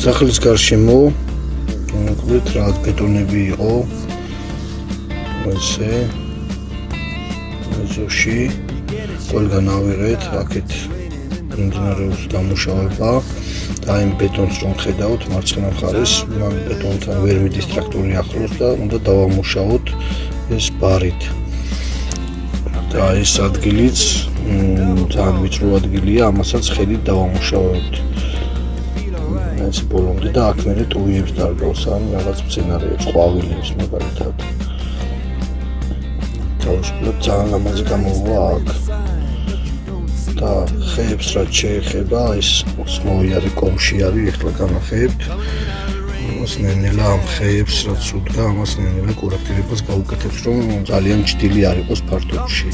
სახლის გარშემო მოკლედ რა ბეტონები იყო ესე ეზოში ყველგან ავიღეთ აქეთ მიმდინარეობს დამუშავება და იმ ბეტონს რომ ხედავთ მარცხენა მხარეს მან ბეტონთან ვერ მიდის ტრაქტორი ახლოს და უნდა დავამუშაოთ ეს ბარით და ეს ადგილიც ძალიან ვიწრო ადგილია ამასაც ხედით დავამუშავებთ ეს ბოლომდე და აქ მერე ტუიებს დარგავს ან რაღაც მცენარეებს ყვავილებს მაგალითად თავისუფლად ძალიან ლამაზი გამოვა აქ და ხეებს რაც შეეხება ეს მოსმოიარი კომში არის ეხლა განახეებთ ამას ნენელა ამ ხეებს რაც უდრა ამას ნენელა კურატირებას გავუკეთებთ რომ ძალიან ჭრილი არ იყოს ფართობში